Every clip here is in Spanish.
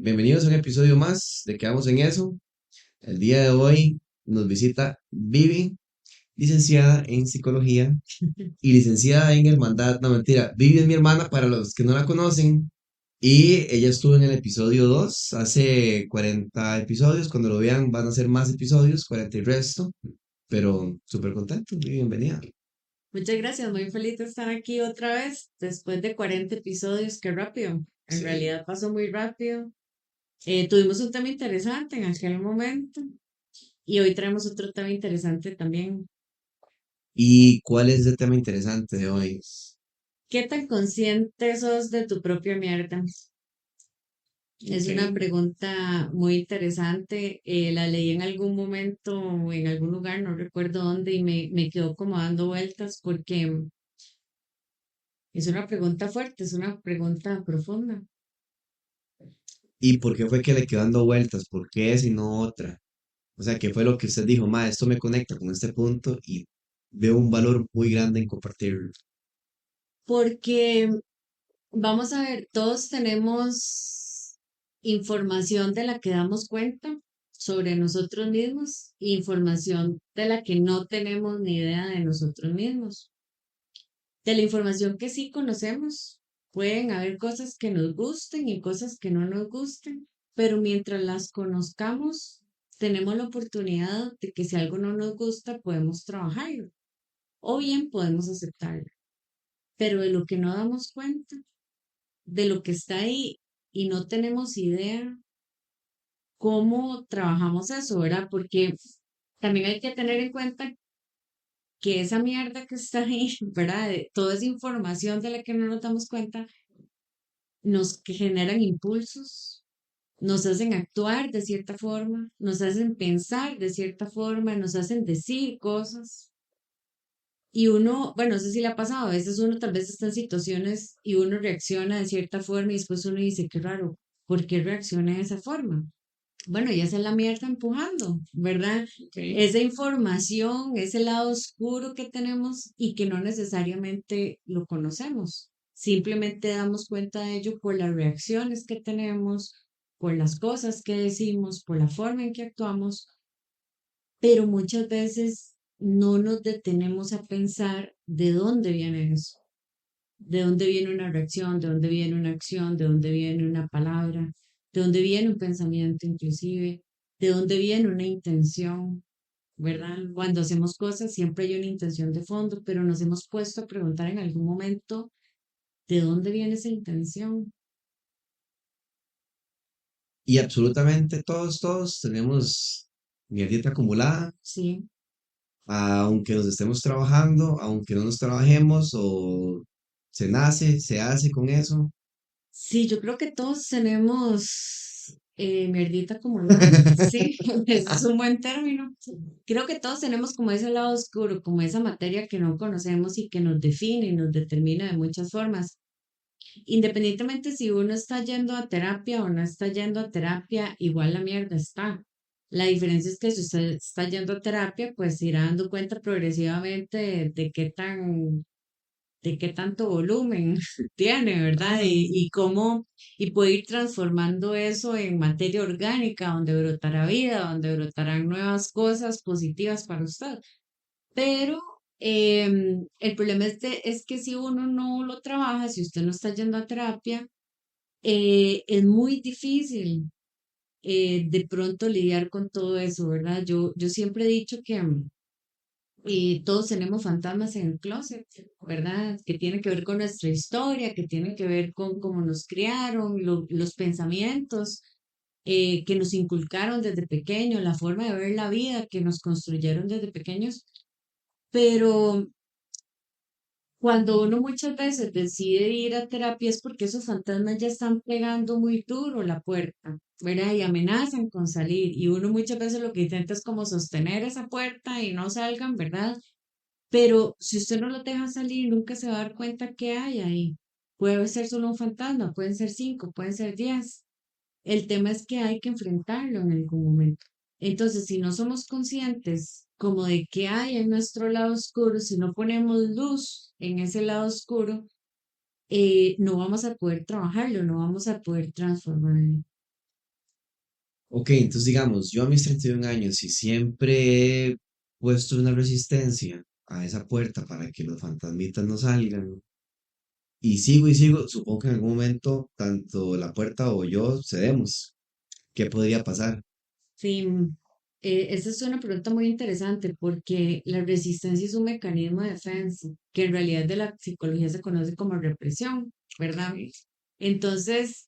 Bienvenidos a un episodio más de Quedamos en Eso. El día de hoy nos visita Vivi, licenciada en psicología y licenciada en hermandad. No, mentira, Vivi es mi hermana para los que no la conocen y ella estuvo en el episodio 2 hace 40 episodios. Cuando lo vean van a ser más episodios, 40 y resto, pero súper contento. Vivi, bienvenida. Muchas gracias, muy feliz de estar aquí otra vez después de 40 episodios, qué rápido. En Sí. realidad pasó muy rápido. Tuvimos un tema interesante en aquel momento y hoy traemos otro tema interesante también. ¿Y cuál es el tema interesante de hoy? ¿Qué tan consciente sos de tu propia mierda? Es Ok. una pregunta muy interesante. La leí en algún momento o en algún lugar, no recuerdo dónde, y me quedó como dando vueltas porque es una pregunta fuerte, es una pregunta profunda. ¿Y por qué fue que le quedó dando vueltas? ¿Por qué esa y no otra? O sea, ¿qué fue lo que usted dijo? Ma, esto me conecta con este punto y veo un valor muy grande en compartirlo. Porque vamos a ver, todos tenemos información de la que damos cuenta sobre nosotros mismos e información de la que no tenemos ni idea de nosotros mismos. De la información que sí conocemos, pueden haber cosas que nos gusten y cosas que no nos gusten, pero mientras las conozcamos, tenemos la oportunidad de que si algo no nos gusta, podemos trabajarlo o bien podemos aceptarlo. Pero de lo que no damos cuenta, de lo que está ahí y no tenemos idea cómo trabajamos eso, ¿verdad? Porque también hay que tener en cuenta que esa mierda que está ahí, ¿verdad? Toda esa información de la que no nos damos cuenta, nos que generan impulsos, nos hacen actuar de cierta forma, nos hacen pensar de cierta forma, nos hacen decir cosas. Y uno, bueno, no sé si le ha pasado, a veces uno tal vez está en situaciones y uno reacciona de cierta forma y después uno dice, qué raro, ¿por qué reacciona de esa forma? Bueno, ya esa es la mierda empujando, ¿verdad? Ok. Esa información, ese lado oscuro que tenemos y que no necesariamente lo conocemos. Simplemente damos cuenta de ello por las reacciones que tenemos, por las cosas que decimos, por la forma en que actuamos, pero muchas veces no nos detenemos a pensar de dónde viene eso, de dónde viene una reacción, de dónde viene una acción, de dónde viene una palabra, de dónde viene un pensamiento inclusive, de dónde viene una intención, ¿verdad? Cuando hacemos cosas siempre hay una intención de fondo, pero nos hemos puesto a preguntar en algún momento de dónde viene esa intención. Y absolutamente todos tenemos mierdita acumulada, Sí, aunque nos estemos trabajando, aunque no nos trabajemos, o se nace, se hace con eso. sí, yo creo que todos tenemos mierdita acumulada. Sí, ese es un buen término. Creo que todos tenemos como ese lado oscuro, como esa materia que no conocemos y que nos define y nos determina de muchas formas. Independientemente si uno está yendo a terapia o no está yendo a terapia, igual la mierda está. La diferencia es que si usted está yendo a terapia, pues se irá dando cuenta progresivamente de qué tanto volumen tiene, ¿verdad? Y cómo, y puede ir transformando eso en materia orgánica, donde brotará vida, donde brotarán nuevas cosas positivas para usted. Pero el problema es que si uno no lo trabaja, si usted no está yendo a terapia, es muy difícil de pronto lidiar con todo eso, ¿verdad? Yo siempre he dicho que todos tenemos fantasmas en el closet, ¿verdad? Que tiene que ver con nuestra historia, que tiene que ver con cómo nos criaron, los pensamientos que nos inculcaron desde pequeños, la forma de ver la vida que nos construyeron desde pequeños. Pero cuando uno muchas veces decide ir a terapia es porque esos fantasmas ya están pegando muy duro la puerta, ¿verdad? Y amenazan con salir. Y uno muchas veces lo que intenta es como sostener esa puerta y no salgan, ¿verdad? Pero si usted no lo deja salir, nunca se va a dar cuenta qué hay ahí. Puede ser solo un fantasma, pueden ser 5, pueden ser 10. El tema es que hay que enfrentarlo en algún momento. Entonces, si no somos conscientes como de qué hay en nuestro lado oscuro, si no ponemos luz en ese lado oscuro, no vamos a poder trabajarlo, no vamos a poder transformarlo. Ok, entonces digamos, yo a mis 31 años y siempre he puesto una resistencia a esa puerta para que los fantasmitas no salgan, y sigo, supongo que en algún momento tanto la puerta o yo cedemos. ¿Qué podría pasar? Sí, esa es una pregunta muy interesante porque la resistencia es un mecanismo de defensa que en realidad de la psicología se conoce como represión, ¿verdad? Entonces,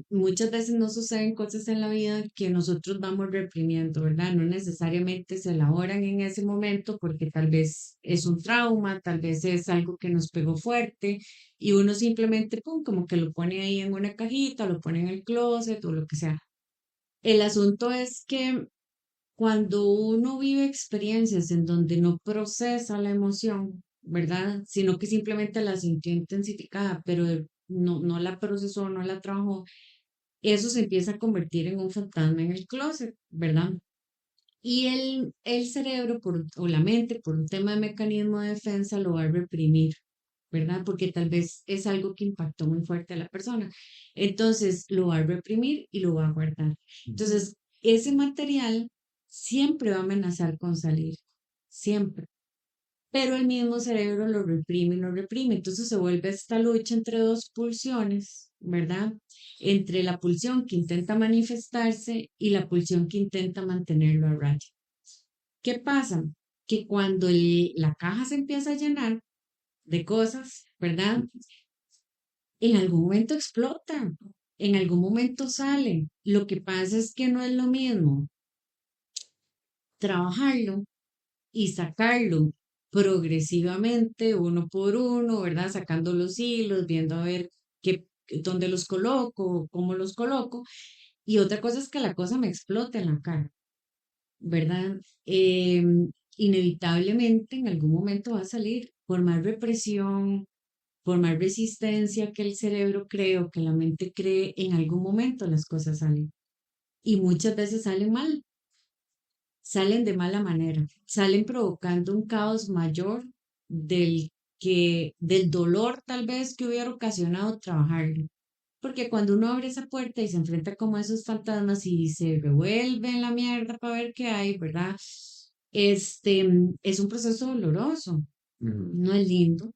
muchas veces no suceden cosas en la vida que nosotros vamos reprimiendo, ¿verdad? No necesariamente se elaboran en ese momento porque tal vez es un trauma, tal vez es algo que nos pegó fuerte y uno simplemente, pum, como que lo pone ahí en una cajita, lo pone en el closet o lo que sea. El asunto es que cuando uno vive experiencias en donde no procesa la emoción, ¿verdad? Sino que simplemente la sintió intensificada, pero no la procesó, no la trabajó, eso se empieza a convertir en un fantasma en el closet, ¿verdad? Y el cerebro o la mente, por un tema de mecanismo de defensa, lo va a reprimir, ¿verdad? Porque tal vez es algo que impactó muy fuerte a la persona. Entonces lo va a reprimir y lo va a guardar. Entonces, ese material siempre va a amenazar con salir, siempre. Pero el mismo cerebro lo reprime y lo reprime. Entonces se vuelve esta lucha entre dos pulsiones, ¿verdad? Entre la pulsión que intenta manifestarse y la pulsión que intenta mantenerlo a raya. ¿Qué pasa? Que cuando la caja se empieza a llenar de cosas, ¿verdad? En algún momento explota, en algún momento sale. Lo que pasa es que no es lo mismo trabajarlo y sacarlo progresivamente, uno por uno, ¿verdad? Sacando los hilos, viendo a ver dónde los coloco, cómo los coloco. Y otra cosa es que la cosa me explote en la cara, ¿verdad? Inevitablemente en algún momento va a salir, por más represión, por más resistencia que el cerebro cree o que la mente cree, en algún momento las cosas salen. Y muchas veces salen mal, salen de mala manera, salen provocando un caos mayor del dolor tal vez que hubiera ocasionado trabajarlo. Porque cuando uno abre esa puerta y se enfrenta como a esos fantasmas y se revuelve en la mierda para ver qué hay, ¿verdad? Es un proceso doloroso, Ujú. no es lindo,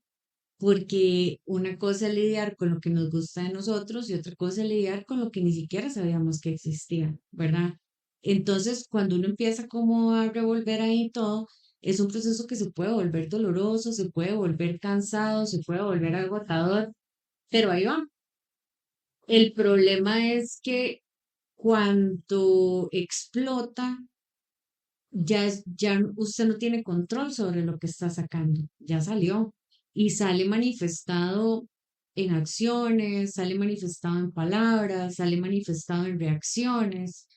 porque una cosa es lidiar con lo que nos gusta de nosotros y otra cosa es lidiar con lo que ni siquiera sabíamos que existía, ¿verdad? Entonces, cuando uno empieza como a revolver ahí todo, es un proceso que se puede volver doloroso, se puede volver cansado, se puede volver agotador, pero ahí va. El problema es que cuando explota, ya usted no tiene control sobre lo que está sacando, ya salió y sale manifestado en acciones, sale manifestado en palabras, sale manifestado en reacciones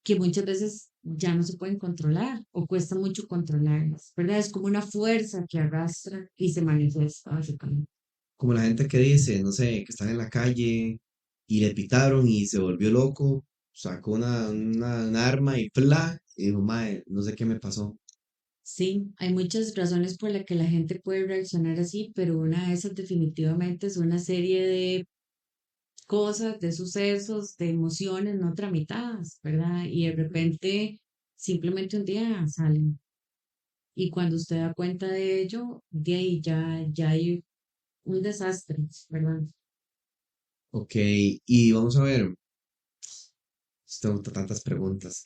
que muchas veces ya no se pueden controlar o cuesta mucho controlarlas, ¿verdad? Es como una fuerza que arrastra y se manifiesta básicamente. Como la gente que dice, no sé, que están en la calle y le pitaron y se volvió loco, sacó un arma y ¡plá! Y dijo, mae, no sé qué me pasó. Sí, hay muchas razones por las que la gente puede reaccionar así, pero una de esas definitivamente es una serie de cosas, de sucesos, de emociones no tramitadas, ¿verdad? Y de repente, simplemente un día salen. Y cuando usted da cuenta de ello, de ahí ya hay un desastre, ¿verdad? Ok, y vamos a ver, tengo tantas preguntas.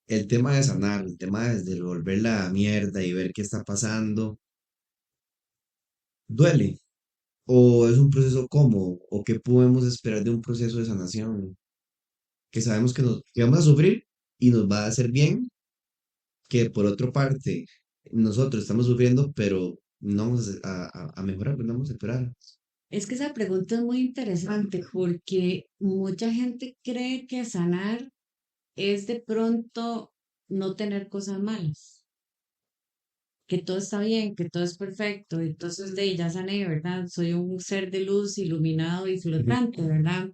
El tema de sanar, el tema de volver la mierda y ver qué está pasando, ¿duele? ¿O es un proceso cómodo? ¿O qué podemos esperar de un proceso de sanación? Que sabemos que vamos a sufrir y nos va a hacer bien, que por otra parte nosotros estamos sufriendo, pero no vamos a mejorar, pues no vamos a empeorar. Es que esa pregunta es muy interesante porque mucha gente cree que sanar es de pronto no tener cosas malas, que todo está bien, que todo es perfecto, entonces de ya sané, ¿verdad? Soy un ser de luz iluminado y flotante, ¿verdad?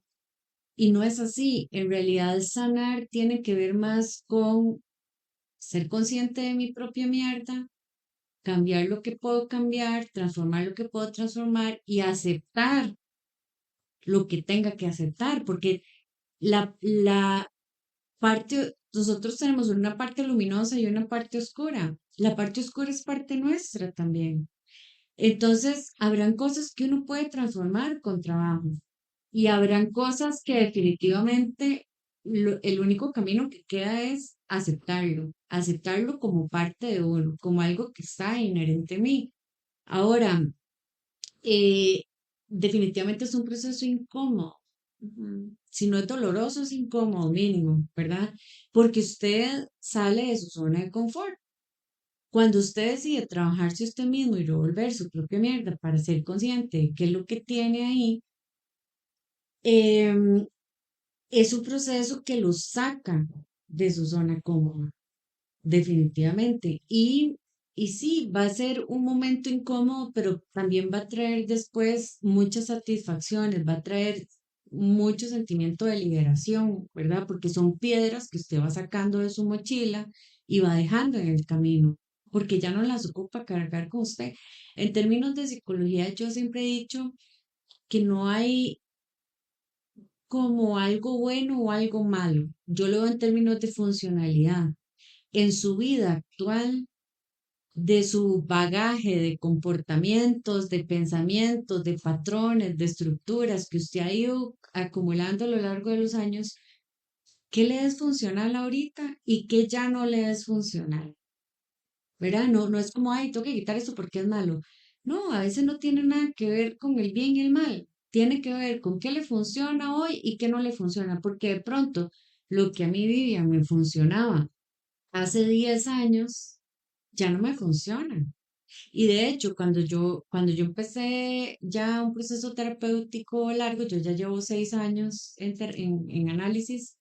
Y no es así. En realidad, sanar tiene que ver más con ser consciente de mi propia mierda, cambiar lo que puedo cambiar, transformar lo que puedo transformar y aceptar lo que tenga que aceptar, porque La parte, nosotros tenemos una parte luminosa y una parte oscura. La parte oscura es parte nuestra también. Entonces, habrán cosas que uno puede transformar con trabajo y habrán cosas que definitivamente el único camino que queda es aceptarlo, aceptarlo como parte de uno, como algo que está inherente a mí. Ahora, eh, definitivamente es un proceso incómodo. Si no es doloroso, es incómodo mínimo, ¿verdad? Porque usted sale de su zona de confort. Cuando usted decide trabajarse usted mismo y revolver su propia mierda para ser consciente de qué es lo que tiene ahí, em, es un proceso que lo saca de su zona cómoda, definitivamente. Y sí, va a ser un momento incómodo, pero también va a traer después muchas satisfacciones, va a traer mucho sentimiento de liberación, ¿verdad? Porque son piedras que usted va sacando de su mochila y va dejando en el camino, porque ya no las ocupa cargar con usted. En términos de psicología, yo siempre he dicho que no hay como algo bueno o algo malo. Yo lo veo en términos de funcionalidad. En su vida actual, de su bagaje de comportamientos, de pensamientos, de patrones, de estructuras que usted ha ido acumulando a lo largo de los años, ¿qué le es funcional ahorita y qué ya no le es funcional? ¿Verdad? No, no es como, ay, tengo que quitar esto porque es malo. No, a veces no tiene nada que ver con el bien y el mal. Tiene que ver con qué le funciona hoy y qué no le funciona. Porque de pronto, lo que a mí Vivian me funcionaba hace 10 años, ya no me funciona. Y de hecho, cuando yo empecé ya un proceso terapéutico largo, yo ya llevo 6 años en análisis.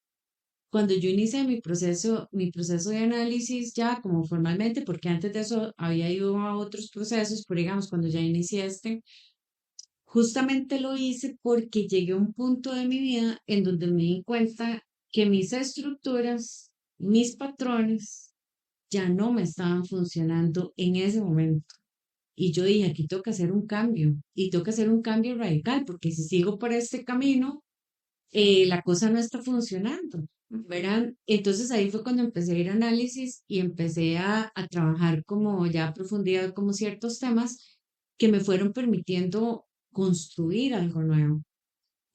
Cuando yo inicié mi proceso de análisis ya como formalmente, porque antes de eso había ido a otros procesos, pero digamos, cuando ya inicié justamente lo hice porque llegué a un punto de mi vida en donde me di cuenta que mis estructuras, mis patrones, ya no me estaban funcionando en ese momento. Y yo dije, aquí tengo que hacer un cambio y tengo que hacer un cambio radical, porque si sigo por este camino, la cosa no está funcionando, ¿verdad? Entonces ahí fue cuando empecé a ir a análisis y empecé a trabajar como ya a profundidad como ciertos temas que me fueron permitiendo construir algo nuevo.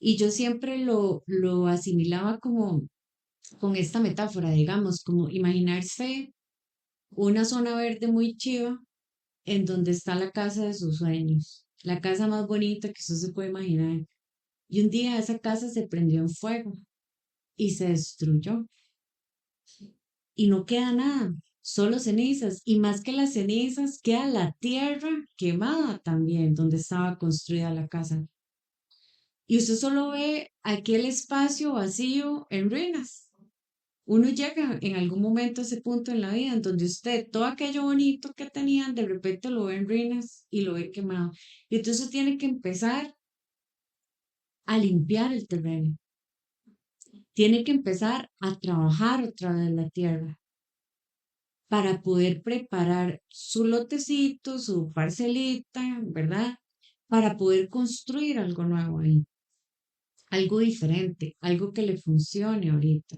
Y yo siempre lo asimilaba como con esta metáfora, digamos, como imaginarse una zona verde muy chiva en donde está la casa de sus sueños, la casa más bonita que usted se puede imaginar. Y un día esa casa se prendió en fuego y se destruyó y no queda nada, solo cenizas. Y más que las cenizas, queda la tierra quemada también donde estaba construida la casa. Y usted solo ve aquel espacio vacío en ruinas. Uno llega en algún momento a ese punto en la vida en donde usted todo aquello bonito que tenían de repente lo ve en ruinas y lo ve quemado. Y entonces tiene que empezar a limpiar el terreno. Tiene que empezar a trabajar otra vez la tierra para poder preparar su lotecito, su parcelita, ¿verdad? Para poder construir algo nuevo ahí, algo diferente, algo que le funcione ahorita.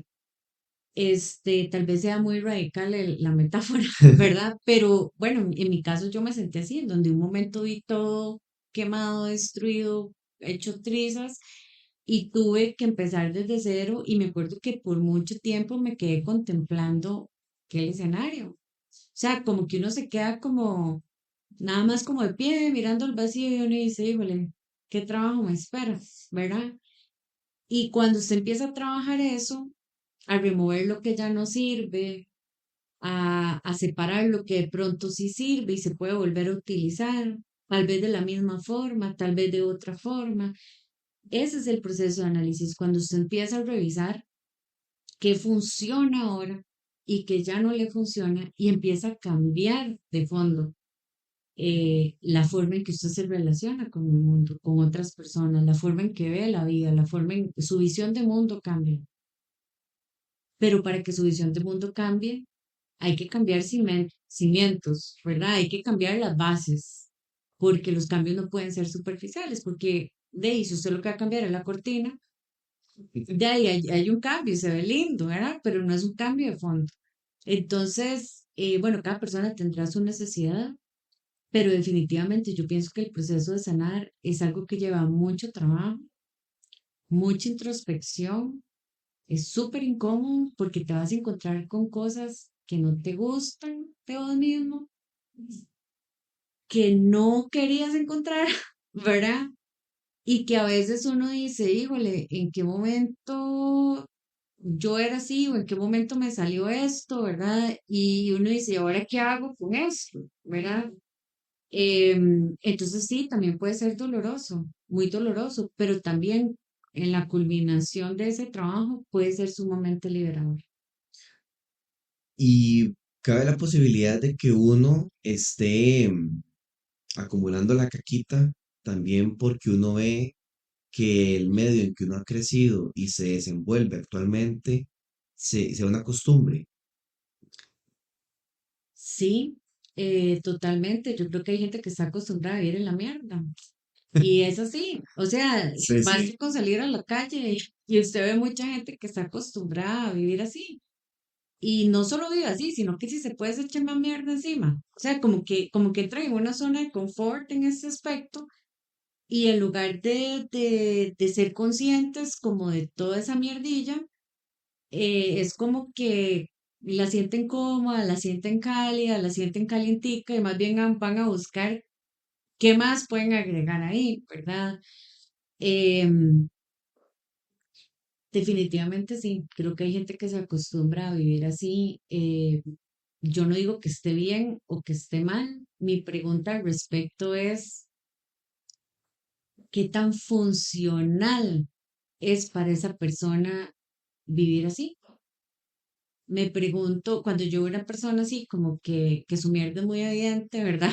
Tal vez sea muy radical la metáfora, ¿verdad? Pero bueno, en mi caso yo me sentí así, en donde un momento vi todo quemado, destruido, hecho trizas y tuve que empezar desde cero y me acuerdo que por mucho tiempo me quedé contemplando aquel escenario. O sea, como que uno se queda como, nada más como de pie, mirando el vacío y uno dice, híjole, ¿qué trabajo me espera? ¿Verdad? Y cuando se empieza a trabajar eso, a remover lo que ya no sirve, a separar lo que de pronto sí sirve y se puede volver a utilizar, tal vez de la misma forma, tal vez de otra forma. Ese es el proceso de análisis, cuando usted empieza a revisar qué funciona ahora y qué ya no le funciona y empieza a cambiar de fondo la forma en que usted se relaciona con el mundo, con otras personas, la forma en que ve la vida, la forma en que su visión de mundo cambia. Pero para que su visión de mundo cambie, hay que cambiar cimientos, ¿verdad? Hay que cambiar las bases, porque los cambios no pueden ser superficiales, porque de ahí, si usted lo que va a cambiar es la cortina, De ahí hay un cambio, se ve lindo, ¿verdad? Pero no es un cambio de fondo. Entonces, bueno, cada persona tendrá su necesidad, pero definitivamente yo pienso que el proceso de sanar es algo que lleva mucho trabajo, mucha introspección, es súper incómodo porque te vas a encontrar con cosas que no te gustan de vos mismo, que no querías encontrar, ¿verdad? Y que a veces uno dice, híjole, ¿en qué momento yo era así o en qué momento me salió esto, ¿verdad? Y uno dice, ¿y ahora qué hago con esto? ¿Verdad? Entonces sí, también puede ser doloroso, muy doloroso, pero también en la culminación de ese trabajo puede ser sumamente liberador. Y cabe la posibilidad de que uno esté acumulando la caquita también porque uno ve que el medio en que uno ha crecido y se desenvuelve actualmente sea una costumbre. Sí, totalmente. Yo creo que hay gente que está acostumbrada a vivir en la mierda. Y es así. O sea, Sí, basta sí. con salir a la calle y usted ve mucha gente que está acostumbrada a vivir así. Y no solo vive así, sino que si se puede se echa más mierda encima. O sea, como que entra en una zona de confort en ese aspecto. Y en lugar de ser conscientes como de toda esa mierdilla, es como que la sienten cómoda, la sienten cálida, la sienten calientica y más bien van a buscar qué más pueden agregar ahí, ¿verdad? Em, Definitivamente sí, creo que hay gente que se acostumbra a vivir así. Yo no digo que esté bien o que esté mal. Mi pregunta al respecto es, ¿qué tan funcional es para esa persona vivir así? Me pregunto, cuando yo veo una persona así, como que su mierda es muy evidente, ¿verdad?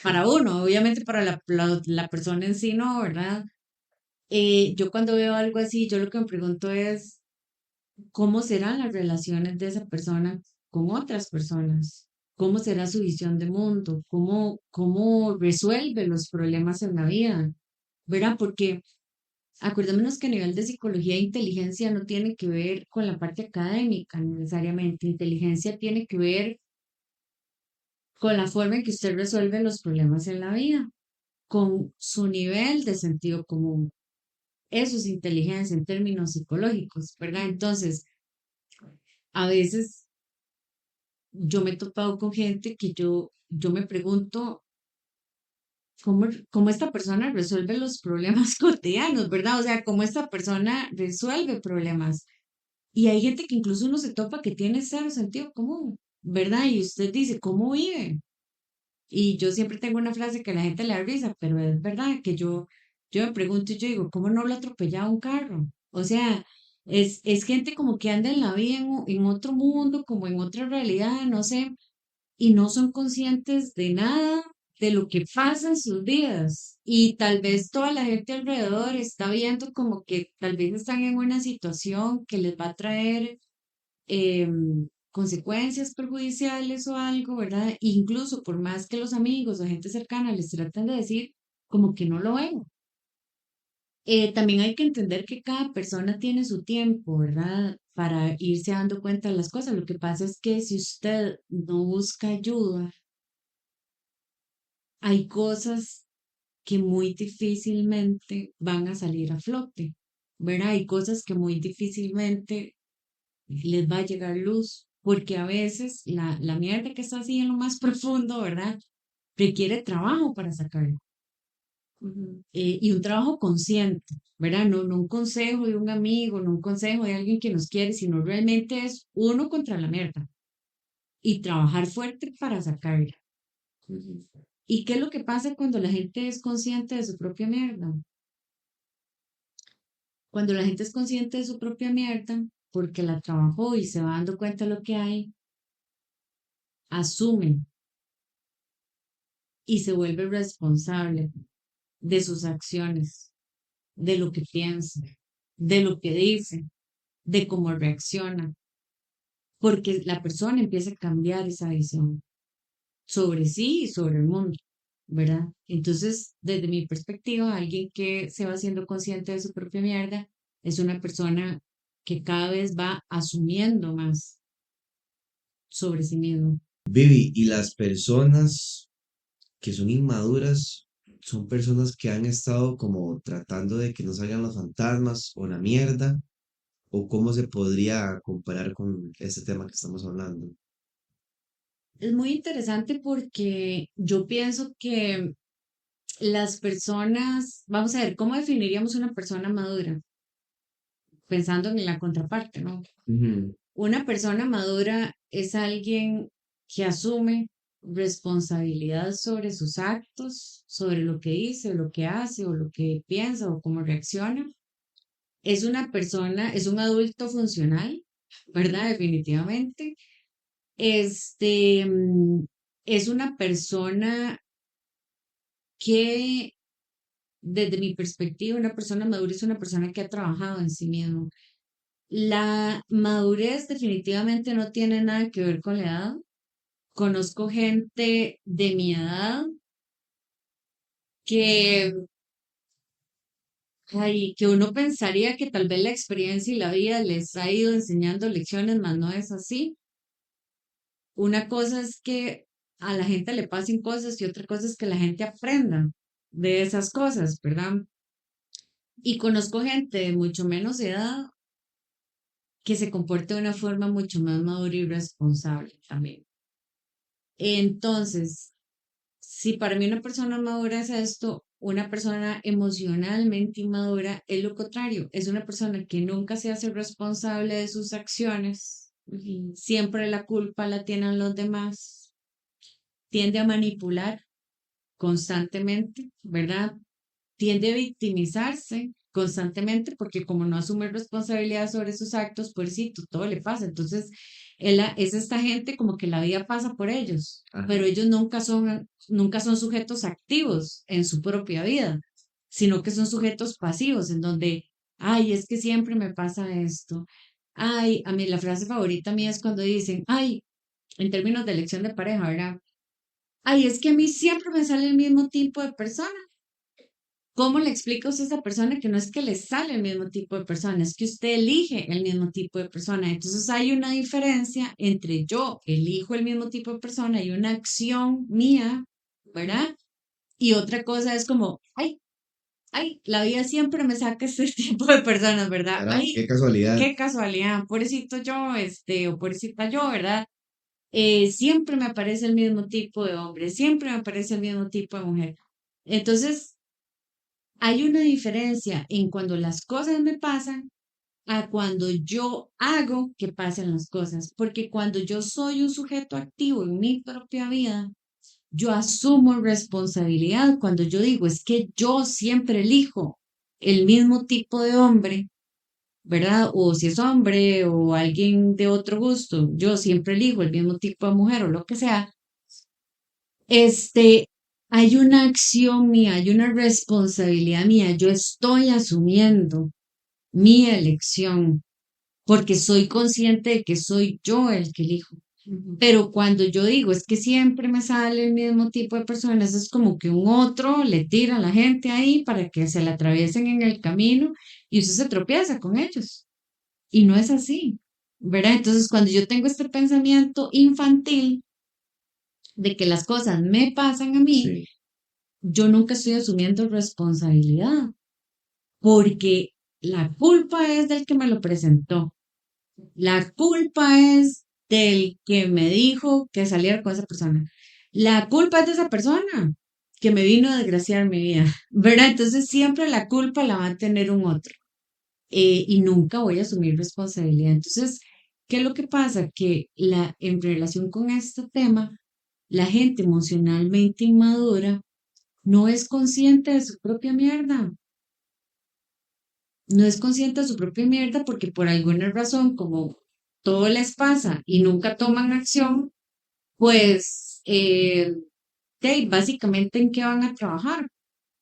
Para uno, obviamente para la persona en sí no, ¿verdad? Yo cuando veo algo así, yo lo que me pregunto es, ¿cómo serán las relaciones de esa persona con otras personas? ¿Cómo será su visión de mundo? ¿Cómo resuelve los problemas en la vida? ¿Verdad? Porque acordémonos que a nivel de psicología e inteligencia no tiene que ver con la parte académica necesariamente. Inteligencia tiene que ver con la forma en que usted resuelve los problemas en la vida, con su nivel de sentido común. Eso es inteligencia en términos psicológicos, ¿verdad? Entonces, a veces yo me he topado con gente que yo me pregunto cómo esta persona resuelve los problemas cotidianos, ¿verdad? O sea, cómo esta persona resuelve problemas. Y hay gente que incluso uno se topa que tiene cero sentido común, ¿verdad? Y usted dice, ¿cómo vive? Y yo siempre tengo una frase que a la gente le da risa, pero es verdad que yo me pregunto y yo digo, ¿cómo no lo ha atropellado un carro? O sea, es gente como que anda en la vida en otro mundo, como en otra realidad, no sé, y no son conscientes de nada de lo que pasa en sus vidas. Y tal vez toda la gente alrededor está viendo como que tal vez están en una situación que les va a traer consecuencias perjudiciales o algo, ¿verdad? Incluso por más que los amigos o gente cercana les traten de decir, como que no lo ven. También hay que entender que cada persona tiene su tiempo, ¿verdad? Para irse dando cuenta de las cosas. Lo que pasa es que si usted no busca ayuda, hay cosas que muy difícilmente van a salir a flote, ¿verdad? Hay cosas que muy difícilmente les va a llegar luz, porque a veces la mierda que está así en lo más profundo, ¿verdad? Requiere trabajo para sacarlo. Ujú. Y un trabajo consciente, ¿verdad? No un consejo de un amigo, no un consejo de alguien que nos quiere, sino realmente es uno contra la mierda y trabajar fuerte para sacarla. Ujú. ¿Y qué es lo que pasa cuando la gente es consciente de su propia mierda? Cuando la gente es consciente de su propia mierda, porque la trabajó y se va dando cuenta de lo que hay, asume y se vuelve responsable de sus acciones, de lo que piensa, de lo que dice, de cómo reacciona, porque la persona empieza a cambiar esa visión sobre sí y sobre el mundo, ¿verdad? Entonces, desde mi perspectiva, alguien que se va siendo consciente de su propia mierda es una persona que cada vez va asumiendo más sobre sí mismo. Vivi, y las personas que son inmaduras son personas que han estado como tratando de que no salgan los fantasmas o la mierda, o cómo se podría comparar con este tema que estamos hablando. Es muy interesante porque yo pienso que las personas, vamos a ver, ¿cómo definiríamos una persona madura? Pensando en la contraparte, ¿no? Ujú. Una persona madura es alguien que asume responsabilidad sobre sus actos, sobre lo que dice, lo que hace o lo que piensa o cómo reacciona. Es una persona, es un adulto funcional, ¿verdad? Definitivamente. Este, es una persona que, desde mi perspectiva, una persona madura es una persona que ha trabajado en sí mismo. La madurez definitivamente no tiene nada que ver con la edad. Conozco gente de mi edad que, ay, que uno pensaría que tal vez la experiencia y la vida les ha ido enseñando lecciones, mas no es así. Una cosa es que a la gente le pasen cosas y otra cosa es que la gente aprenda de esas cosas, ¿verdad? Y conozco gente de mucho menos edad que se comporta de una forma mucho más madura y responsable también. Entonces, si para mí una persona madura es esto, una persona emocionalmente inmadura es lo contrario, es una persona que nunca se hace responsable de sus acciones, Ujú. siempre la culpa la tienen los demás, tiende a manipular constantemente, ¿verdad? Tiende a victimizarse constantemente porque como no asume responsabilidad sobre sus actos, pues sí, todo le pasa. Entonces, es esta gente como que la vida pasa por ellos, Ajá. pero ellos nunca son sujetos activos en su propia vida, sino que son sujetos pasivos en donde, ay, es que siempre me pasa esto. Ay, a mí la frase favorita mía es cuando dicen, ay, en términos de elección de pareja, ¿verdad? Ay, es que a mí siempre me sale el mismo tipo de persona. ¿Cómo le explica usted a esa persona que no es que le sale el mismo tipo de persona, es que usted elige el mismo tipo de persona? Entonces hay una diferencia entre yo elijo el mismo tipo de persona y una acción mía, ¿verdad? Y otra cosa es como, ay, la vida siempre me saca este tipo de personas, ¿verdad? ¿Verdad? Ay, Qué casualidad. qué casualidad, pobrecito yo, o pobrecita yo, ¿verdad? Siempre me aparece el mismo tipo de hombre, siempre me aparece el mismo tipo de mujer. Entonces, hay una diferencia en cuando las cosas me pasan a cuando yo hago que pasen las cosas, porque cuando yo soy un sujeto activo en mi propia vida, yo asumo responsabilidad cuando yo digo, es que yo siempre elijo el mismo tipo de hombre, ¿verdad? O si es hombre o alguien de otro gusto, yo siempre elijo el mismo tipo de mujer o lo que sea. Este, hay una acción mía, hay una responsabilidad mía, yo estoy asumiendo mi elección porque soy consciente de que soy yo el que elijo. Ujú. Pero cuando yo digo es que siempre me sale el mismo tipo de personas, es como que un otro le tira a la gente ahí para que se la atraviesen en el camino y usted se tropieza con ellos. Y no es así, ¿verdad? Entonces, cuando yo tengo este pensamiento infantil de que las cosas me pasan a mí, Sí. yo nunca estoy asumiendo responsabilidad, porque la culpa es del que me lo presentó, la culpa es del que me dijo que saliera con esa persona, la culpa es de esa persona que me vino a desgraciar mi vida, ¿verdad? Entonces siempre la culpa la va a tener un otro, y nunca voy a asumir responsabilidad. Entonces, ¿qué es lo que pasa? Que en relación con este tema, la gente emocionalmente inmadura no es consciente de su propia mierda, no es consciente de su propia mierda porque por alguna razón, como todo les pasa y nunca toman acción, pues, básicamente en qué van a trabajar,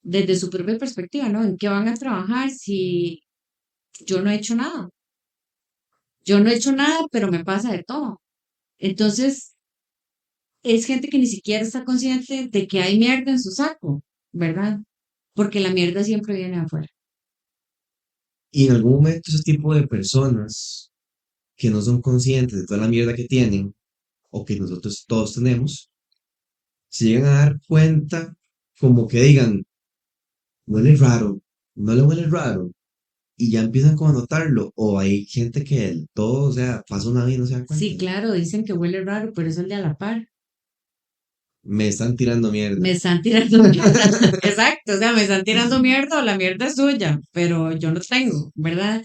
desde su propia perspectiva, ¿no? ¿En qué van a trabajar si yo no he hecho nada? Yo no he hecho nada, pero me pasa de todo. Entonces, es gente que ni siquiera está consciente de que hay mierda en su saco, ¿verdad? Porque la mierda siempre viene de afuera. Y en algún momento ese tipo de personas que no son conscientes de toda la mierda que tienen o que nosotros todos tenemos, se llegan a dar cuenta como que digan, huele raro, no le huele raro, y ya empiezan como a notarlo, o hay gente que del todo, o sea, pasa una vida y no se da cuenta. Sí, claro, dicen que huele raro, pero es el de a la par. Me están tirando mierda. Me están tirando mierda. Exacto, o sea, me están tirando mierda o la mierda es suya, pero yo no tengo, ¿verdad?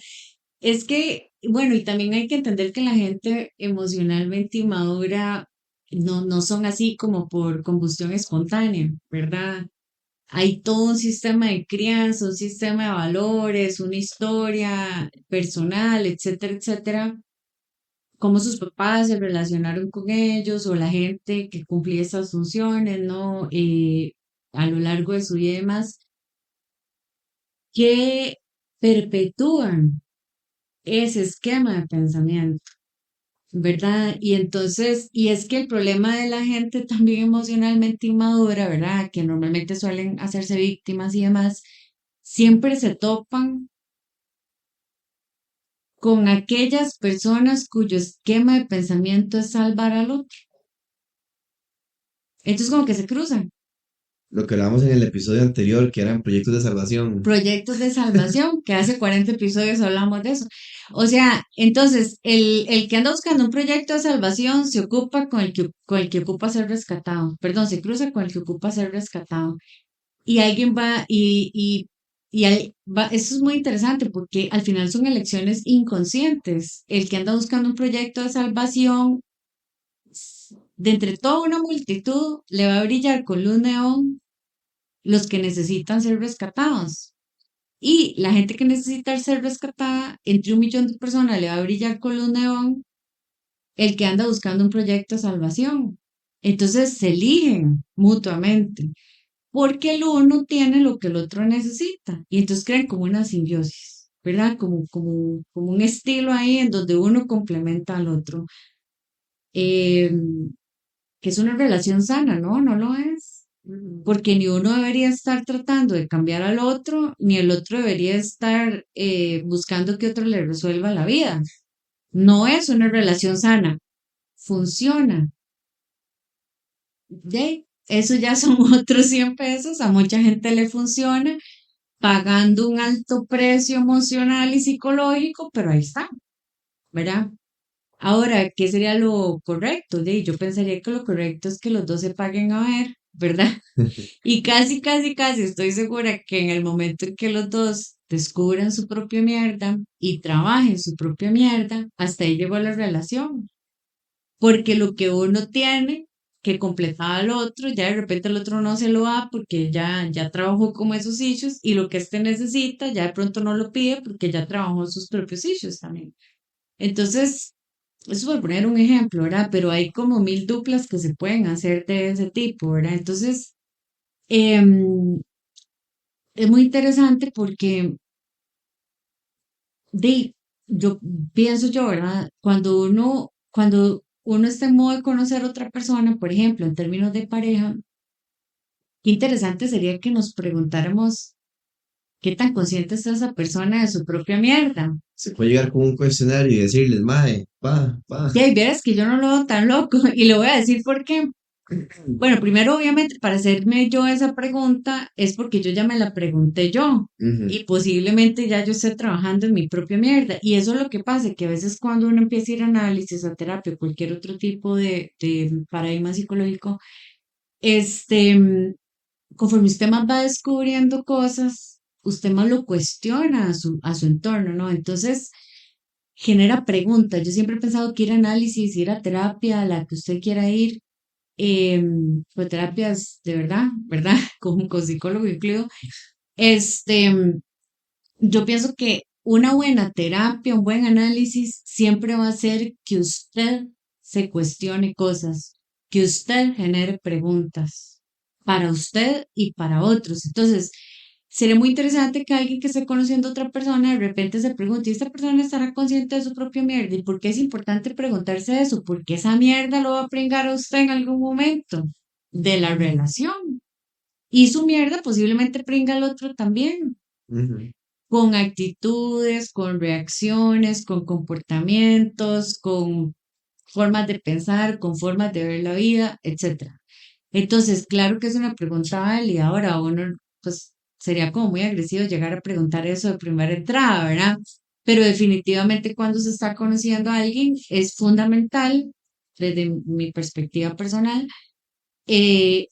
Es que, bueno, y también hay que entender que la gente emocionalmente inmadura no son así como por combustión espontánea, ¿verdad? Hay todo un sistema de crianza, un sistema de valores, una historia personal, etcétera, etcétera, cómo sus papás se relacionaron con ellos o la gente que cumplía esas funciones, ¿no? A lo largo de su vida y demás, que perpetúan ese esquema de pensamiento, ¿verdad? Y entonces, y es que el problema de la gente también emocionalmente inmadura, ¿verdad? Que normalmente suelen hacerse víctimas y demás, siempre se topan con aquellas personas cuyo esquema de pensamiento es salvar al otro. Entonces como que se cruzan. Lo que hablábamos en el episodio anterior, que eran proyectos de salvación. Proyectos de salvación, que hace 40 episodios hablamos de eso. O sea, entonces, el que anda buscando un proyecto de salvación se ocupa con el que ocupa ser rescatado. Perdón, se cruza con el que ocupa ser rescatado. Y alguien va y ahí va, eso es muy interesante porque al final son elecciones inconscientes. El que anda buscando un proyecto de salvación, de entre toda una multitud, le va a brillar con luz neón los que necesitan ser rescatados. Y la gente que necesita ser rescatada, entre 1 millón de personas le va a brillar con luz neón el que anda buscando un proyecto de salvación. Entonces se eligen mutuamente, porque el uno tiene lo que el otro necesita. Y entonces crean como una simbiosis, ¿verdad? Como un estilo ahí en donde uno complementa al otro. Eh, que es una relación sana, ¿no? No lo es. Ujú. Porque ni uno debería estar tratando de cambiar al otro, ni el otro debería estar buscando que otro le resuelva la vida. No es una relación sana. Funciona. ¿De? Eso ya son otros 100 pesos. A mucha gente le funciona pagando un alto precio emocional y psicológico, pero ahí está, ¿verdad? Ahora, ¿qué sería lo correcto? Yo pensaría que lo correcto es que los dos se paguen a ver, ¿verdad? Y casi, casi, casi estoy segura que en el momento en que los dos descubran su propia mierda y trabajen su propia mierda, hasta ahí llegó la relación. Porque lo que uno tiene que completar al otro, ya de repente el otro no se lo da porque ya trabajó como esos issues y lo que éste necesita, ya de pronto no lo pide porque ya trabajó sus propios issues también. Entonces, eso por poner un ejemplo, ¿verdad? Pero hay como 1000 duplas que se pueden hacer de ese tipo, ¿verdad? Entonces, em, es muy interesante porque de, yo pienso yo, ¿verdad? Cuando uno está en modo de conocer a otra persona, por ejemplo, en términos de pareja, qué interesante sería que nos preguntáramos qué tan consciente está esa persona de su propia mierda. Se puede llegar con un cuestionario y decirles, mae, pa. Y ahí verás que yo no lo veo tan loco y le voy a decir por qué. Bueno, primero, obviamente, para hacerme yo esa pregunta es porque yo ya me la pregunté yo Ujú. y posiblemente ya yo esté trabajando en mi propia mierda. Y eso es lo que pasa, que a veces cuando uno empieza a ir a análisis, a terapia, cualquier otro tipo de paradigma psicológico, este, conforme usted más va descubriendo cosas, usted más lo cuestiona a su entorno, ¿no? Entonces, genera preguntas. Yo siempre he pensado que ir a análisis, ir a terapia, a la que usted quiera ir, pues terapias de verdad, ¿verdad? Con psicólogo incluido. Este, yo pienso que una buena terapia, un buen análisis, siempre va a ser que usted se cuestione cosas, que usted genere preguntas para usted y para otros. Entonces, sería muy interesante que alguien que esté conociendo a otra persona de repente se pregunte, ¿y esta persona estará consciente de su propia mierda? ¿Y por qué es importante preguntarse eso? Porque esa mierda lo va a pringar a usted en algún momento de la relación. Y su mierda posiblemente pringa al otro también. Ujú. con actitudes, con reacciones, con comportamientos, con formas de pensar, con formas de ver la vida, etcétera. Entonces, claro que es una pregunta válida. Ahora, uno, pues, sería como muy agresivo llegar a preguntar eso de primera entrada, ¿verdad? Pero definitivamente cuando se está conociendo a alguien es fundamental, desde mi perspectiva personal,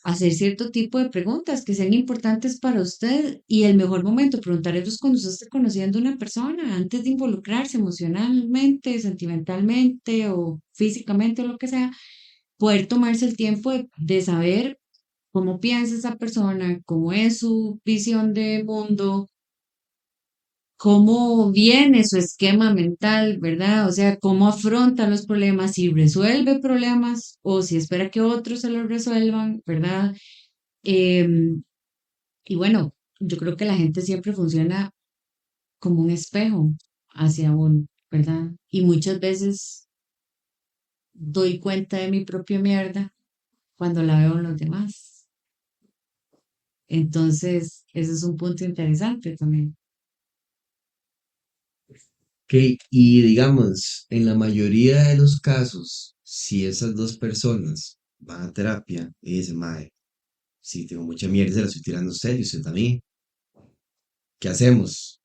hacer cierto tipo de preguntas que sean importantes para usted y el mejor momento preguntar eso es cuando usted esté conociendo a una persona, antes de involucrarse emocionalmente, sentimentalmente o físicamente o lo que sea, poder tomarse el tiempo de saber cómo piensa esa persona, cómo es su visión de mundo, cómo viene su esquema mental, ¿verdad? O sea, cómo afronta los problemas, si resuelve problemas o si espera que otros se los resuelvan, ¿verdad? Em, y bueno, yo creo que la gente siempre funciona como un espejo hacia uno, ¿verdad? Y muchas veces doy cuenta de mi propia mierda cuando la veo en los demás. Entonces, ese es un punto interesante también. Ok, y digamos, en la mayoría de los casos, si esas dos personas van a terapia y dicen, mae, si tengo mucha mierda, se la estoy tirando a usted y usted también, ¿qué hacemos?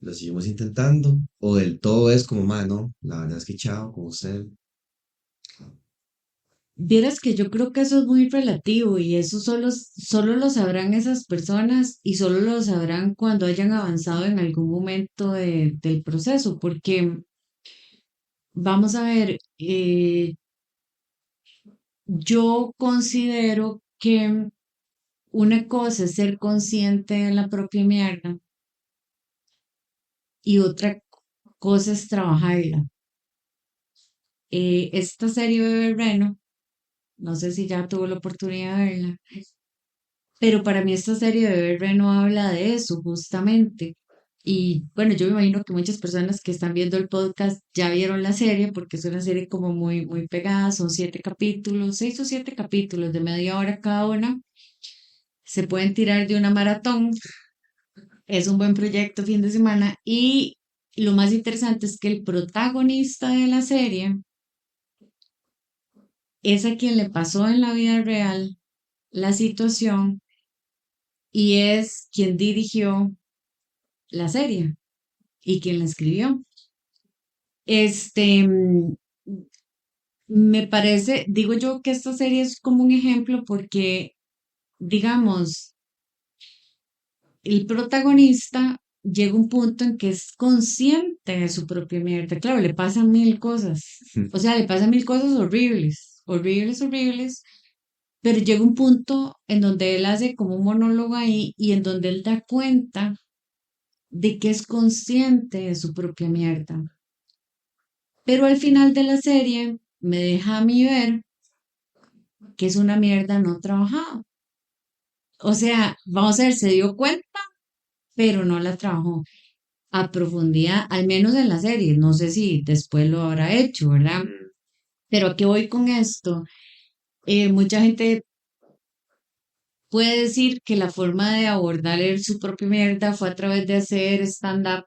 ¿Lo seguimos intentando? ¿O del todo es como, mae, no, la verdad es que chao, con usted? Vieras que yo creo que eso es muy relativo y eso solo lo sabrán esas personas y solo lo sabrán cuando hayan avanzado en algún momento del proceso, porque vamos a ver, yo considero que una cosa es ser consciente de la propia mierda y otra cosa es trabajarla. Esta serie de Reno, no sé si ya tuvo la oportunidad de verla, pero para mí esta serie de Bebé no habla de eso, justamente. Y bueno, yo me imagino que muchas personas que están viendo el podcast ya vieron la serie, porque es una serie como muy, muy pegada, son 7 capítulos, 6 o 7 capítulos de media hora cada una. Se pueden tirar de una maratón, es un buen proyecto fin de semana. Y lo más interesante es que el protagonista de la serie es a quien le pasó en la vida real la situación y es quien dirigió la serie y quien la escribió. Este, me parece, digo yo que esta serie es como un ejemplo porque, digamos, el protagonista llega a un punto en que es consciente de su propia mierda. Claro, le pasan mil cosas. O sea, le pasan mil cosas horribles, horribles, horribles. Pero llega un punto en donde él hace como un monólogo ahí y en donde él da cuenta de que es consciente de su propia mierda. Pero al final de la serie me deja a mí ver que es una mierda no trabajada. O sea, vamos a ver, se dio cuenta, pero no la trabajó a profundidad, al menos en la serie. No sé si después lo habrá hecho, ¿verdad? Pero ¿a qué voy con esto? Mucha gente puede decir que la forma de abordar su propia mierda fue a través de hacer stand-up.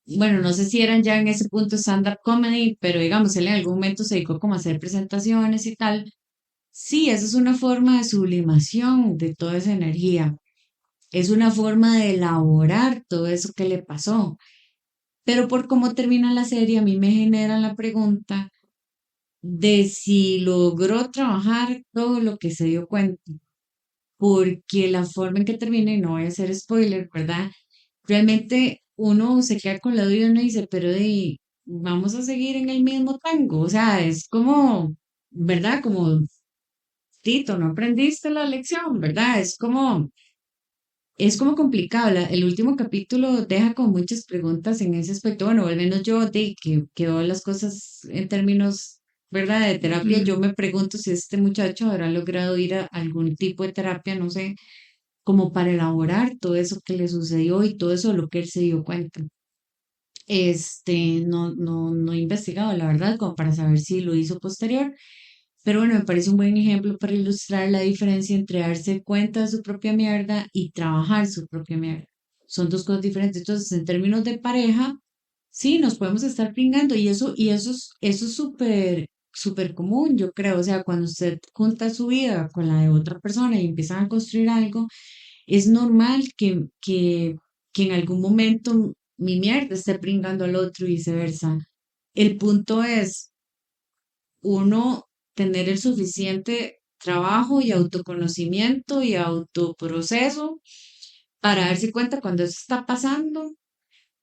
Bueno, no sé si eran ya en ese punto stand-up comedy, pero digamos, él en algún momento se dedicó como a hacer presentaciones y tal. Sí, esa es una forma de sublimación de toda esa energía. Es una forma de elaborar todo eso que le pasó. Pero por cómo termina la serie, a mí me genera la pregunta de si logró trabajar todo lo que se dio cuenta. Porque la forma en que termina, y no voy a hacer spoiler, ¿verdad? Realmente uno se queda con la duda y uno dice, pero vamos a seguir en el mismo tango. O sea, es como, ¿verdad? Como, Tito, no aprendiste la lección, ¿verdad? Es como complicado. El último capítulo deja con muchas preguntas en ese aspecto. Bueno, al menos yo que veo las cosas en términos, ¿verdad? De terapia, yo me pregunto si este muchacho habrá logrado ir a algún tipo de terapia, no sé, como para elaborar todo eso que le sucedió y todo eso de lo que él se dio cuenta. No he investigado, la verdad, como para saber si lo hizo posterior. Pero bueno, me parece un buen ejemplo para ilustrar la diferencia entre darse cuenta de su propia mierda y trabajar su propia mierda. son dos cosas diferentes. Entonces, en términos de pareja, sí, nos podemos estar pringando eso es súper común, yo creo. O sea, cuando usted junta su vida con la de otra persona y empiezan a construir algo, es normal que en algún momento mi mierda esté pringando al otro y viceversa. El punto es uno tener el suficiente trabajo y autoconocimiento y autoproceso para darse cuenta cuando eso está pasando,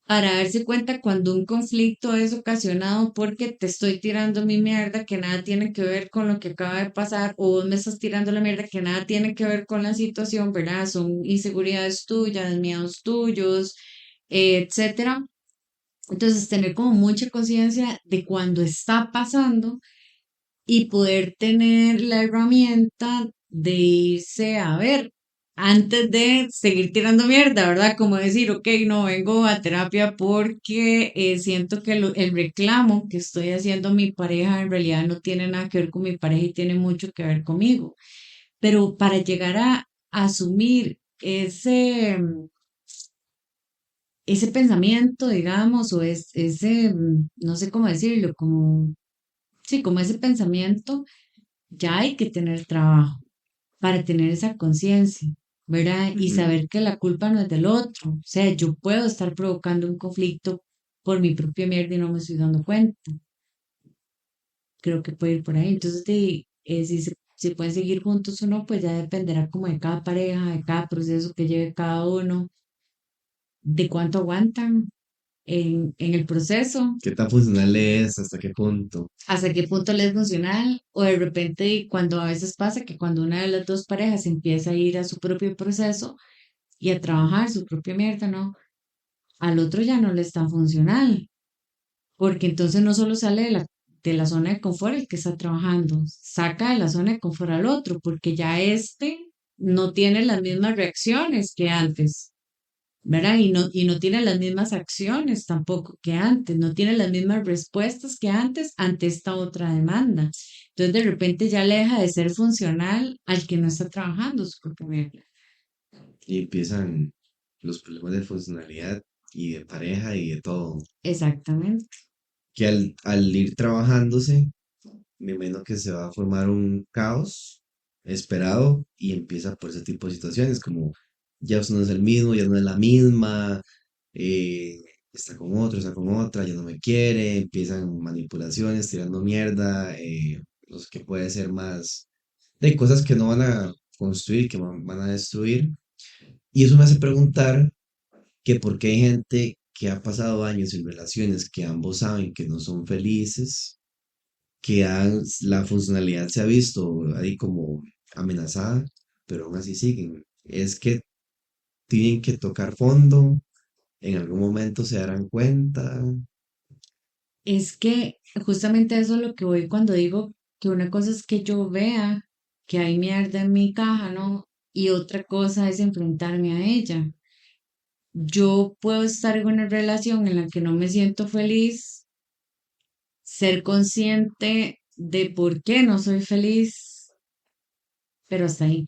para darse cuenta cuando un conflicto es ocasionado porque te estoy tirando mi mierda que nada tiene que ver con lo que acaba de pasar, o vos me estás tirando la mierda que nada tiene que ver con la situación, ¿verdad? Son inseguridades tuyas, miedos tuyos, etcétera. Entonces, tener como mucha conciencia de cuando está pasando y poder tener la herramienta de irse a ver antes de seguir tirando mierda, ¿verdad? Como decir, ok, no vengo a terapia porque siento que el reclamo que estoy haciendo a mi pareja en realidad no tiene nada que ver con mi pareja y tiene mucho que ver conmigo. Pero para llegar a asumir ese pensamiento, digamos, o ese, no sé cómo decirlo, como, sí, como ese pensamiento, ya hay que tener trabajo para tener esa conciencia, ¿verdad? Y Ujú. saber que la culpa no es del otro. O sea, yo puedo estar provocando un conflicto por mi propia mierda y no me estoy dando cuenta. Creo que puede ir por ahí. Entonces, si pueden seguir juntos o no, pues ya dependerá como de cada pareja, de cada proceso que lleve cada uno, de cuánto aguantan en el proceso, ¿Qué tan funcional es? ¿Hasta qué punto? hasta qué punto les es funcional, o de repente cuando a veces pasa que cuando una de las dos parejas empieza a ir a su propio proceso y a trabajar su propia mierda, ¿no? Al otro ya no le es tan funcional, porque entonces no solo sale de la zona de confort el que está trabajando, saca de la zona de confort al otro, porque ya este no tiene las mismas reacciones que antes. ¿Verdad? Y no tiene las mismas acciones tampoco que antes, no tiene las mismas respuestas que antes ante esta otra demanda. Entonces, de repente ya le deja de ser funcional al que no está trabajando su propia vida. Y empiezan los problemas de funcionalidad y de pareja y de todo. Exactamente. Que al ir trabajándose, me imagino que se va a formar un caos esperado y empieza por ese tipo de situaciones, como ya usted no es el mismo, ya no es la misma, eh, está con otro, está con otra, ya no me quiere, empiezan manipulaciones, tirando mierda, los que puede ser más de cosas que no van a construir, que van a destruir. Y eso me hace preguntar que por qué hay gente que ha pasado años en relaciones que ambos saben que no son felices, la funcionalidad se ha visto ahí como amenazada, pero aún así siguen. Es que tienen que tocar fondo, en algún momento se darán cuenta. Es que justamente eso es lo que voy cuando digo que una cosa es que yo vea que hay mierda en mi caja, ¿no? Y otra cosa es enfrentarme a ella. Yo puedo estar en una relación en la que no me siento feliz, ser consciente de por qué no soy feliz, pero hasta ahí,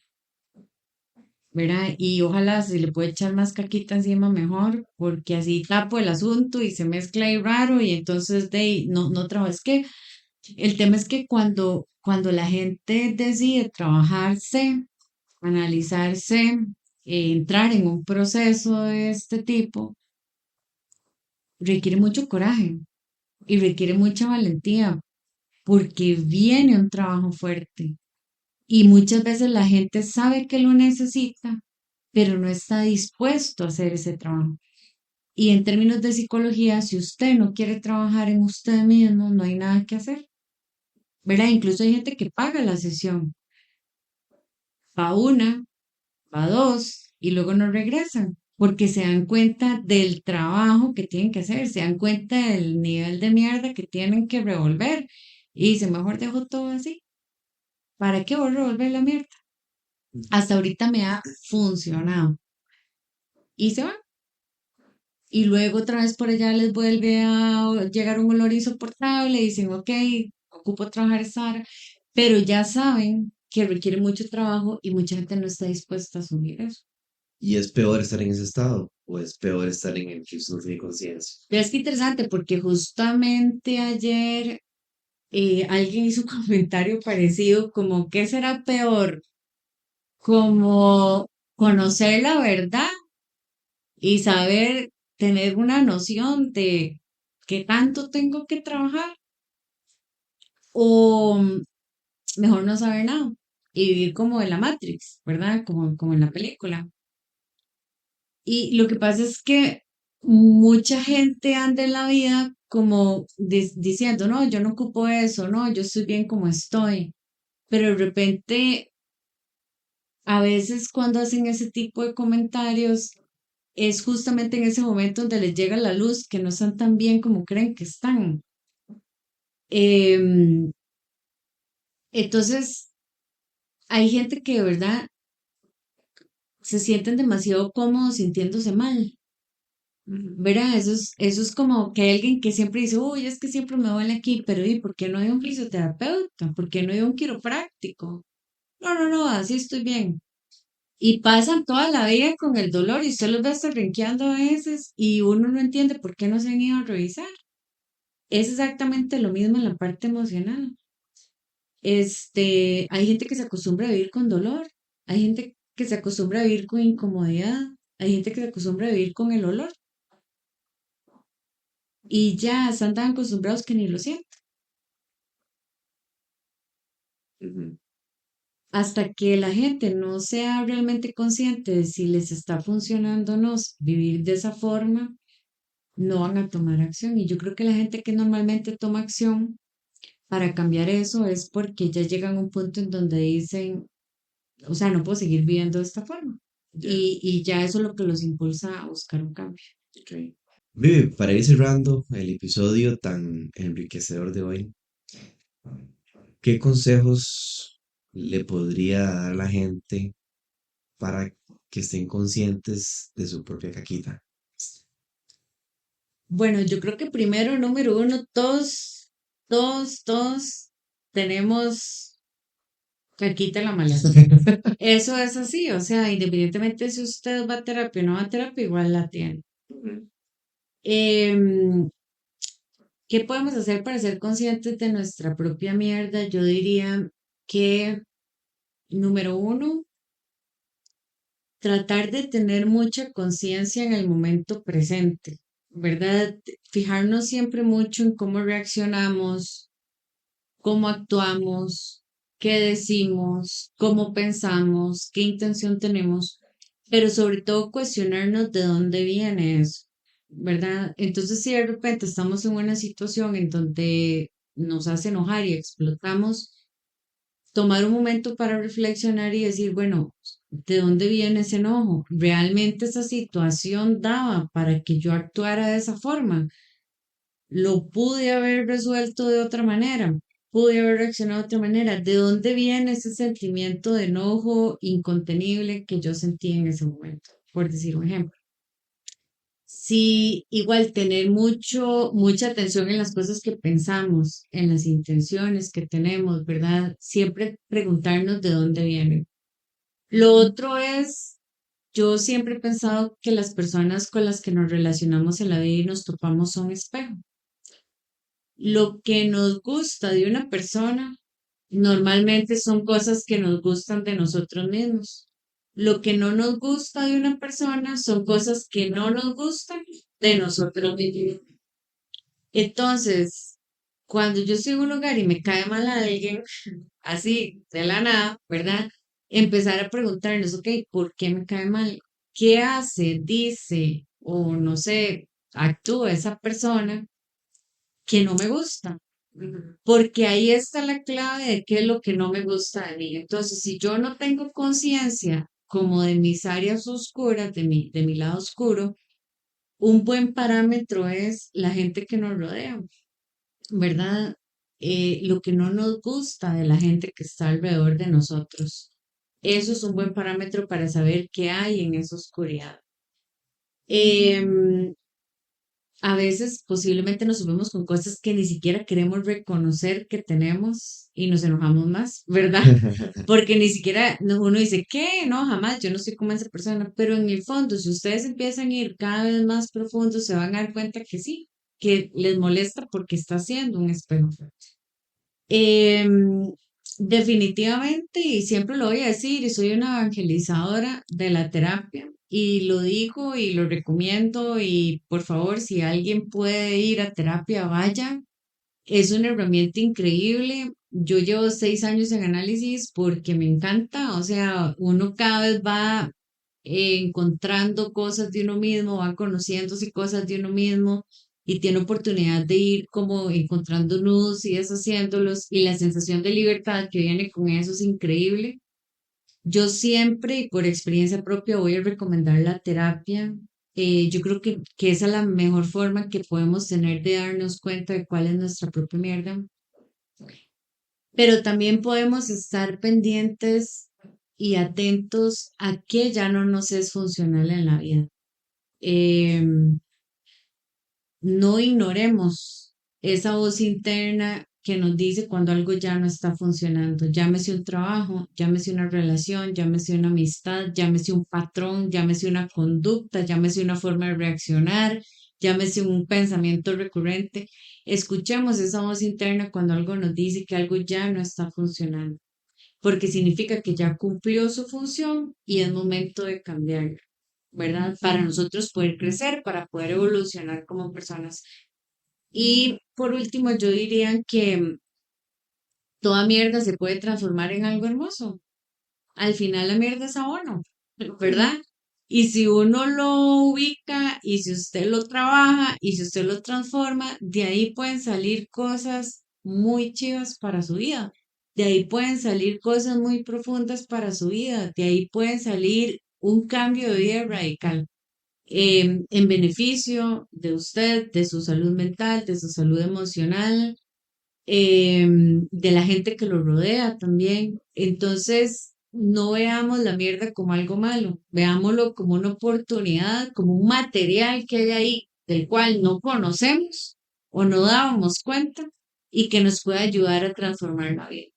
¿verdad? Y ojalá si le puedo echar más caquita encima mejor, porque así tapo el asunto y se mezcla ahí raro y entonces de ahí no trabajo. Es que el tema es que cuando la gente decide trabajarse, analizarse, entrar en un proceso de este tipo, requiere mucho coraje y requiere mucha valentía porque viene un trabajo fuerte y muchas veces la gente sabe que lo necesita, pero no está dispuesto a hacer ese trabajo. Y en términos de psicología, si usted no quiere trabajar en usted mismo, no hay nada que hacer, ¿verdad? Incluso hay gente que paga la sesión, va una, va dos y luego no regresan. Porque se dan cuenta del trabajo que tienen que hacer, se dan cuenta del nivel de mierda que tienen que revolver. Y dice, mejor dejo todo así. ¿Para qué voy a revolver la mierda? Hasta ahorita me ha funcionado. Y se van. Y luego otra vez por allá les vuelve a llegar un olor insoportable. Y dicen, ok, ocupo trabajar esta hora. Pero ya saben que requiere mucho trabajo y mucha gente no está dispuesta a asumir eso. Y es peor estar en ese estado, o es peor estar en el que usted no tiene conciencia. Es que interesante porque justamente ayer alguien hizo un comentario parecido como, ¿qué será peor? Como conocer la verdad y saber tener una noción de qué tanto tengo que trabajar o mejor no saber nada y vivir como en la Matrix, ¿verdad? Como en la película. Y lo que pasa es que mucha gente anda en la vida como diciendo, no, yo no ocupo eso, no, yo estoy bien como estoy. Pero de repente, a veces cuando hacen ese tipo de comentarios, es justamente en ese momento donde les llega la luz, que no están tan bien como creen que están. Em, entonces, hay gente que de verdad se sienten demasiado cómodos sintiéndose mal. Ujú. ¿Verdad? Eso es como que hay alguien que siempre dice, uy, es que siempre me duele aquí, pero ¿y por qué no hay un fisioterapeuta? ¿Por qué no hay un quiropráctico? No, no, no, así estoy bien. Y pasan toda la vida con el dolor y usted los ve hasta renqueando a veces y uno no entiende por qué no se han ido a revisar. Es exactamente lo mismo en la parte emocional. Hay gente que se acostumbra a vivir con dolor, hay gente que se acostumbra a vivir con incomodidad, hay gente que se acostumbra a vivir con el olor y ya están tan acostumbrados que ni lo sienten. Ujú. Hasta que la gente no sea realmente consciente de si les está funcionando o no vivir de esa forma, no van a tomar acción. Y yo creo que la gente que normalmente toma acción para cambiar eso es porque ya llegan a un punto en donde dicen, o sea, no puedo seguir viviendo de esta forma. Ya, Y ya eso es lo que los impulsa a buscar un cambio. ok. Vivi, para ir cerrando el episodio tan enriquecedor de hoy, ¿qué consejos le podría dar a la gente para que estén conscientes de su propia caquita? Bueno, yo creo que primero, número uno, todos tenemos caquita en la maleta. Eso es así, o sea, independientemente si usted va a terapia o no va a terapia, igual la tiene. Ujú. Em, ¿Qué podemos hacer para ser conscientes de nuestra propia mierda? Yo diría que, número uno, tratar de tener mucha conciencia en el momento presente, ¿verdad? Fijarnos siempre mucho en cómo reaccionamos, cómo actuamos, qué decimos, cómo pensamos, qué intención tenemos, pero sobre todo cuestionarnos de dónde viene eso, ¿verdad? Entonces, si de repente estamos en una situación en donde nos hace enojar y explotamos, tomar un momento para reflexionar y decir, bueno, ¿de dónde viene ese enojo? ¿Realmente esa situación daba para que yo actuara de esa forma? Lo pude haber resuelto de otra manera, pude haber reaccionado de otra manera. ¿De dónde viene ese sentimiento de enojo incontenible que yo sentí en ese momento? Por decir un ejemplo. Sí, igual tener mucha atención en las cosas que pensamos, en las intenciones que tenemos, ¿verdad? Siempre preguntarnos de dónde vienen. Lo otro es, yo siempre he pensado que las personas con las que nos relacionamos en la vida y nos topamos son espejo. Lo que nos gusta de una persona normalmente son cosas que nos gustan de nosotros mismos. Lo que no nos gusta de una persona son cosas que no nos gustan de nosotros mismos. Entonces, cuando yo estoy en un lugar y me cae mal a alguien, así, de la nada, ¿verdad? Empezar a preguntarnos, ok, ¿por qué me cae mal? ¿Qué hace, dice o no sé, actúa esa persona que no me gusta? Ujú. Porque ahí está la clave de qué es lo que no me gusta de mí. Entonces, si yo no tengo conciencia como de mis áreas oscuras, de mi lado oscuro, un buen parámetro es la gente que nos rodea, ¿verdad? Lo que no nos gusta de la gente que está alrededor de nosotros. Eso es un buen parámetro para saber qué hay en esa oscuridad. Em, a veces posiblemente nos subimos con cosas que ni siquiera queremos reconocer que tenemos y nos enojamos más, ¿verdad? Porque ni siquiera uno dice, ¿qué? No, jamás, yo no soy como esa persona, pero en el fondo, si ustedes empiezan a ir cada vez más profundo, se van a dar cuenta que sí, que les molesta porque está haciendo un espejo. Em, Definitivamente, y siempre lo voy a decir, y soy una evangelizadora de la terapia, y lo digo y lo recomiendo, y por favor, si alguien puede ir a terapia, vaya. Es una herramienta increíble. Yo llevo 6 años en análisis porque me encanta, o sea, uno cada vez va encontrando cosas de uno mismo, va conociéndose cosas de uno mismo y tiene oportunidad de ir como encontrando nudos y deshaciéndolos y la sensación de libertad que viene con eso es increíble. Yo siempre y por experiencia propia voy a recomendar la terapia. Yo creo que esa es la mejor forma que podemos tener de darnos cuenta de cuál es nuestra propia mierda. Pero también podemos estar pendientes y atentos a qué ya no nos es funcional en la vida. Em, no ignoremos esa voz interna que nos dice cuando algo ya no está funcionando. Llámese un trabajo, llámese una relación, llámese una amistad, llámese un patrón, llámese una conducta, llámese una forma de reaccionar, llámese un pensamiento recurrente. Escuchemos esa voz interna cuando algo nos dice que algo ya no está funcionando, porque significa que ya cumplió su función y es momento de cambiar, ¿verdad? Para nosotros poder crecer, para poder evolucionar como personas. Y por último, yo diría que toda mierda se puede transformar en algo hermoso. Al final la mierda es abono, ¿verdad? Y si uno lo ubica y si usted lo trabaja y si usted lo transforma, de ahí pueden salir cosas muy chivas para su vida. De ahí pueden salir cosas muy profundas para su vida. De ahí pueden salir un cambio de vida radical en beneficio de usted, de su salud mental, de su salud emocional, de la gente que lo rodea también. Entonces, no veamos la mierda como algo malo, veámoslo como una oportunidad, como un material que hay ahí, del cual no conocemos o no dábamos cuenta y que nos puede ayudar a transformar la vida.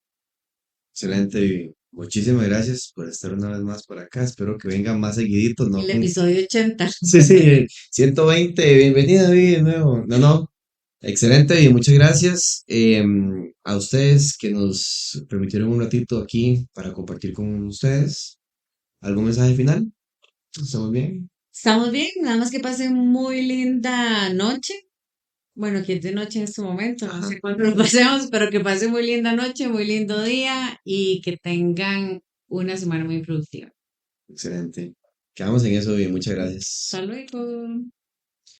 Excelente, Vivi. Muchísimas gracias por estar una vez más por acá. Espero que vengan más seguiditos, ¿no? El episodio 80. Sí, sí, 120, bienvenida, Vivi, de nuevo. No, no, excelente, y muchas gracias a ustedes que nos permitieron un ratito aquí para compartir con ustedes. ¿Algún mensaje final? ¿Estamos bien? Estamos bien, nada más que pasen muy linda noche. Bueno, que es de noche en este momento, no Ajá, sé cuándo nos pasemos, pero que pasen muy linda noche, muy lindo día y que tengan una semana muy productiva. excelente. Quedamos en eso, Vivi, muchas gracias. Hasta luego.